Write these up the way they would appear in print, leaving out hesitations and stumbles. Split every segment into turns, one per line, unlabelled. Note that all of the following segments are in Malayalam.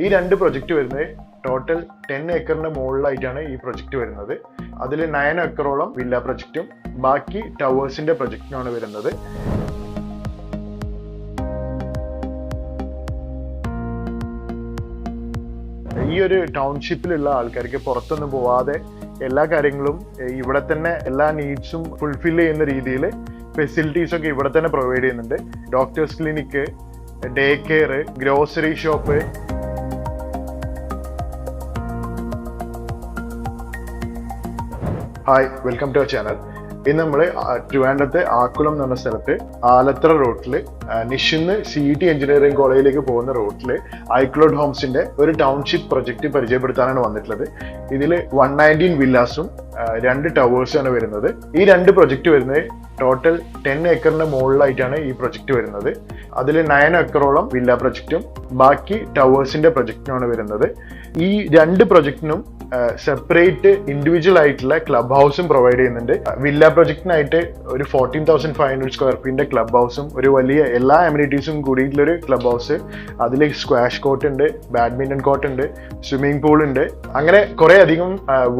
ഈ രണ്ട് പ്രൊജക്റ്റ് വരുന്നത് ടോട്ടൽ 10 ഏക്കറിന്റെ മുകളിലായിട്ടാണ് ഈ പ്രൊജക്റ്റ് വരുന്നത്. അതിൽ 9 ഏക്കറോളം വില്ല പ്രൊജക്റ്റും ബാക്കി ടവേഴ്സിന്റെ പ്രൊജക്റ്റിനാണ് വരുന്നത്. ഈ ഒരു ടൗൺഷിപ്പിലുള്ള ആൾക്കാർക്ക് പുറത്തൊന്നും പോവാതെ എല്ലാ കാര്യങ്ങളും ഇവിടെ തന്നെ എല്ലാ നീഡ്സും ഫുൾഫിൽ ചെയ്യുന്ന രീതിയിൽ ഫെസിലിറ്റീസ് ഒക്കെ ഇവിടെ തന്നെ പ്രൊവൈഡ് ചെയ്യുന്നുണ്ട്. Doctors clinic, day care, grocery shop. Hi, welcome to our channel. ഇന്ന് നമ്മൾ ട്രിവാൻഡ്രത്തെ ആക്കുളം എന്ന് പറഞ്ഞ സ്ഥലത്ത് ആലത്ര റോഡിൽ നിഷിന്ന് CET എഞ്ചിനീയറിംഗ് കോളേജിലേക്ക് പോകുന്ന റോഡിൽ ഐക്ലോഡ് ഹോംസിന്റെ ഒരു ടൗൺഷിപ്പ് പ്രൊജക്ട് പരിചയപ്പെടുത്താനാണ് വന്നിട്ടുള്ളത്. ഇതിൽ 119 വില്ലാസും 2 ടവേഴ്സുമാണ് വരുന്നത്. ഈ 2 പ്രൊജക്ട് വരുന്നത് ടോട്ടൽ 10 ഏക്കറിന്റെ മുകളിലായിട്ടാണ് ഈ പ്രൊജക്ട് വരുന്നത്. അതിൽ 9 ഏക്കറോളം വില്ല പ്രൊജക്റ്റും ബാക്കി ടവേഴ്സിന്റെ പ്രൊജക്റ്റിനാണ് വരുന്നത്. ഈ 2 പ്രൊജക്റ്റിനും സെപ്പറേറ്റ് ഇൻഡിവിജ്വൽ ആയിട്ടുള്ള ക്ലബ് ഹൗസും പ്രൊവൈഡ് ചെയ്യുന്നുണ്ട്. വില്ല പ്രൊജക്റ്റിനായിട്ട് ഒരു 14,500 സ്ക്വയർ ഫീറ്റിന്റെ ക്ലബ് ഹൗസും ഒരു വലിയ എല്ലാ അമ്യൂണിറ്റീസും കൂടിയിട്ടുള്ളൊരു ക്ലബ് ഹൗസ്. അതിൽ സ്ക്വാഷ് കോർട്ട് ഉണ്ട്, ബാഡ്മിന്റൺ കോർട്ട് ഉണ്ട്, സ്വിമ്മിംഗ് പൂൾ ഉണ്ട്. അങ്ങനെ കുറെ അധികം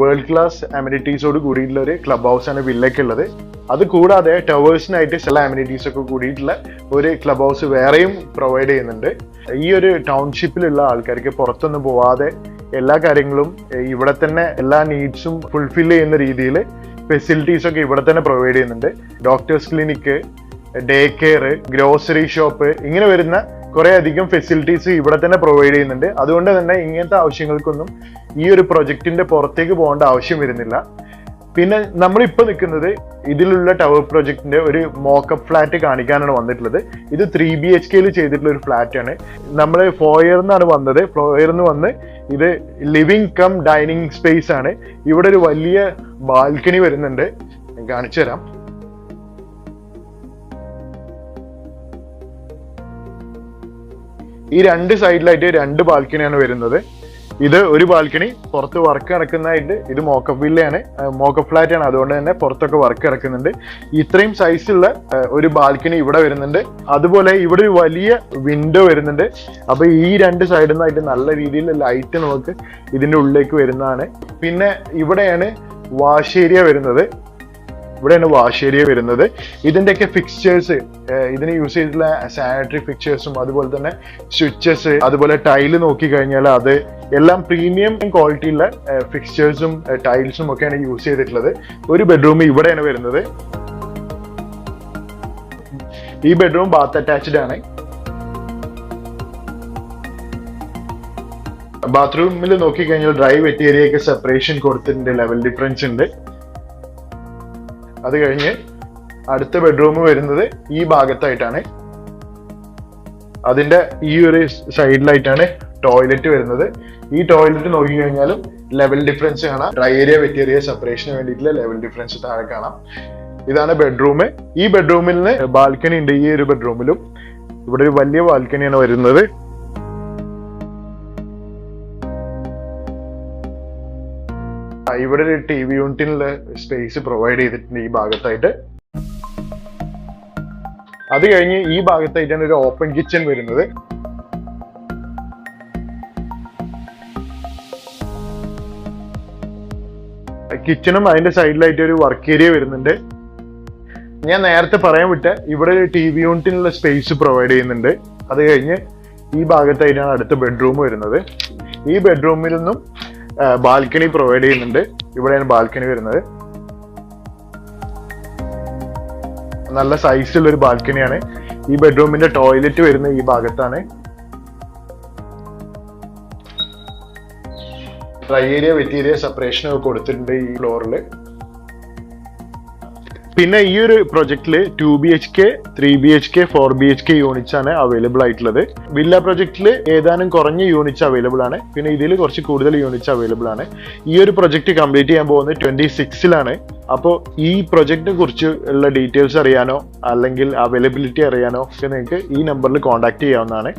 വേൾഡ് ക്ലാസ് അമ്യൂണിറ്റീസോട് കൂടിയിട്ടുള്ള ഒരു ക്ലബ് ഹൗസ് ആണ് വില്ലയ്ക്കുള്ളത്. അത് കൂടാതെ ടവേഴ്സിനായിട്ട് ചില അമ്യൂണിറ്റീസ് ഒക്കെ കൂടിയിട്ടുള്ള ഒരു ക്ലബ് ഹൗസ് വേറെയും പ്രൊവൈഡ് ചെയ്യുന്നുണ്ട്. ഈ ഒരു ടൗൺഷിപ്പിലുള്ള ആൾക്കാർക്ക് പുറത്തൊന്നും പോവാതെ എല്ലാ കാര്യങ്ങളും ഇവിടെ തന്നെ എല്ലാ നീഡ്സും ഫുൾഫിൽ ചെയ്യുന്ന രീതിയിൽ ഫെസിലിറ്റീസ് ഒക്കെ ഇവിടെ തന്നെ പ്രൊവൈഡ് ചെയ്യുന്നുണ്ട്. Doctors clinic, day care, grocery shop, ഇങ്ങനെ വരുന്ന കുറെ അധികം ഫെസിലിറ്റീസ് ഇവിടെ തന്നെ പ്രൊവൈഡ് ചെയ്യുന്നുണ്ട്. അതുകൊണ്ട് തന്നെ ഇങ്ങനത്തെ ആവശ്യങ്ങൾക്കൊന്നും ഈ ഒരു പ്രൊജക്ടിന്റെ പുറത്തേക്ക് പോകേണ്ട ആവശ്യം വരുന്നില്ല. പിന്നെ നമ്മളിപ്പോൾ നിൽക്കുന്നത് ഇതിലുള്ള ടവർ പ്രൊജക്ടിന്റെ ഒരു മോക്കപ്പ് ഫ്ലാറ്റ് കാണിക്കാനാണ് വന്നിട്ടുള്ളത്. ഇത് 3 BHK ചെയ്തിട്ടുള്ള ഒരു ഫ്ലാറ്റ് ആണ്. നമ്മൾ ഫ്ലോയർന്നാണ് വന്നത്. ഫ്ലോയർന്ന് വന്ന് ഇത് ലിവിംഗ് കം ഡൈനിങ് സ്പേസ് ആണ്. ഇവിടെ ഒരു വലിയ ബാൽക്കണി വരുന്നുണ്ട്, ഞാൻ കാണിച്ചു തരാം. ഈ 2 സൈഡിലായിട്ട് 2 ബാൽക്കണിയാണ് വരുന്നത്. ഇത് ഒരു ബാൽക്കണി പുറത്ത് വർക്ക് നടക്കുന്നതായിട്ട്, ഇത് മോക്കപ്പ് വില്ലയാണ്, മോക്കപ്പ് ഫ്ലാറ്റ് ആണ്, അതുകൊണ്ട് തന്നെ പുറത്തൊക്കെ വർക്ക് നടക്കുന്നുണ്ട്. ഇത്രയും സൈസുള്ള ഒരു ബാൽക്കണി ഇവിടെ വരുന്നുണ്ട്. അതുപോലെ ഇവിടെ ഒരു വലിയ വിൻഡോ വരുന്നുണ്ട്. അപ്പൊ ഈ 2 സൈഡിൽ നിന്നായിട്ട് നല്ല രീതിയിൽ ലൈറ്റ് നമുക്ക് ഇതിന്റെ ഉള്ളിലേക്ക് വരുന്നതാണ്. പിന്നെ ഇവിടെയാണ് വാഷ് ഏരിയ വരുന്നത്. ഇതിന്റെയൊക്കെ ഫിക്സ്ചേഴ്സ്, ഇതിന് യൂസ് ചെയ്തിട്ടുള്ള സാനിറ്ററി ഫിക്സ്ചേഴ്സും അതുപോലെ തന്നെ സ്വിച്ചസ്, അതുപോലെ ടൈല് നോക്കി കഴിഞ്ഞാൽ അത് എല്ലാം പ്രീമിയം ക്വാളിറ്റിയുള്ള ഫിക്സ്ചേഴ്സും ടൈൽസും ഒക്കെയാണ് യൂസ് ചെയ്തിട്ടുള്ളത്. ഒരു ബെഡ്റൂം ഇവിടെയാണ് വരുന്നത്. ഈ ബെഡ്റൂം ബാത്ത് അറ്റാച്ച്ഡ് ആണ്. ബാത്റൂമിൽ നോക്കിക്കഴിഞ്ഞാൽ ഡ്രൈ വെറ്റ് ഏരിയയൊക്കെ സെപ്പറേഷൻ കൊടുത്തിട്ടുണ്ട്, ലെവൽ ഡിഫറൻസ് ഉണ്ട്. അത് കഴിഞ്ഞ് അടുത്ത ബെഡ്റൂം വരുന്നത് ഈ ഭാഗത്തായിട്ടാണ്. അതിന്റെ ഈ ഒരു സൈഡിലായിട്ടാണ് ടോയ്ലറ്റ് വരുന്നത്. ഈ ടോയ്ലറ്റ് നോക്കിക്കഴിഞ്ഞാലും ലെവൽ ഡിഫറൻസ് കാണാം. ഡ്രൈ ഏരിയ വെറ്റ് ഏരിയ സെപ്പറേഷന് വേണ്ടിയിട്ടുള്ള ലെവൽ ഡിഫറൻസ് താഴെ കാണാം. ഇതാണ് ബെഡ്റൂം. ഈ ബെഡ്റൂമിൽ നിന്ന് ബാൽക്കണി ഉണ്ട്. ഈ ഒരു ബെഡ്റൂമിലും ഇവിടെ ഒരു വലിയ ബാൽക്കണിയാണ് വരുന്നത്. ഇവിടെ ഒരു TV യൂണിറ്റിനുള്ള സ്പേസ് പ്രൊവൈഡ് ചെയ്തിട്ടുണ്ട് ഈ ഭാഗത്തായിട്ട്. അത് കഴിഞ്ഞ് ഈ ഭാഗത്തായിട്ടാണ് ഒരു ഓപ്പൺ കിച്ചൺ വരുന്നത്. കിച്ചണും അതിന്റെ സൈഡിലായിട്ട് ഒരു വർക്ക് ഏരിയ വരുന്നുണ്ട്. ഞാൻ നേരത്തെ പറയാൻ വിട്ട ഇവിടെ ഒരു TV യൂണിറ്റിനുള്ള സ്പേസ് പ്രൊവൈഡ് ചെയ്യുന്നുണ്ട്. അത് കഴിഞ്ഞ് ഈ ഭാഗത്തായിട്ടാണ് അടുത്ത ബെഡ്റൂം വരുന്നത്. ഈ ബെഡ്റൂമിൽ നിന്നും ബാൽക്കണി പ്രൊവൈഡ് ചെയ്യുന്നുണ്ട്. ഇവിടെയാണ് ബാൽക്കണി വരുന്നത്. നല്ല സൈസുള്ള ഒരു ബാൽക്കണിയാണ്. ഈ ബെഡ്റൂമിന്റെ ടോയ്ലറ്റ് വരുന്നത് ഈ ഭാഗത്താണ്. Dry area wet area separation ഒക്കെ കൊടുത്തിട്ടുണ്ട് ഈ ഫ്ലോറിൽ. പിന്നെ ഈ ഒരു പ്രൊജക്ടില് 2 BHK, 3 BHK, 4 BHK യൂണിറ്റ്സ് ആണ് അവൈലബിൾ ആയിട്ടുള്ളത്. വില്ല പ്രൊജക്ടിൽ ഏതാനും കുറഞ്ഞ യൂണിറ്റ്സ് അവൈലബിൾ ആണ്. പിന്നെ ഇതിൽ കുറച്ച് കൂടുതൽ യൂണിറ്റ്സ് അവൈലബിൾ ആണ്. ഈ ഒരു പ്രൊജക്ട് കംപ്ലീറ്റ് ചെയ്യാൻ പോകുന്നത് 26-ലാണ്. അപ്പോൾ ഈ പ്രൊജക്റ്റിനെ കുറിച്ച് ഉള്ള ഡീറ്റെയിൽസ് അറിയാനോ അല്ലെങ്കിൽ അവൈലബിലിറ്റി അറിയാനോ ഒക്കെ നിങ്ങൾക്ക് ഈ നമ്പറിൽ കോൺടാക്ട് ചെയ്യാവുന്നതാണ്.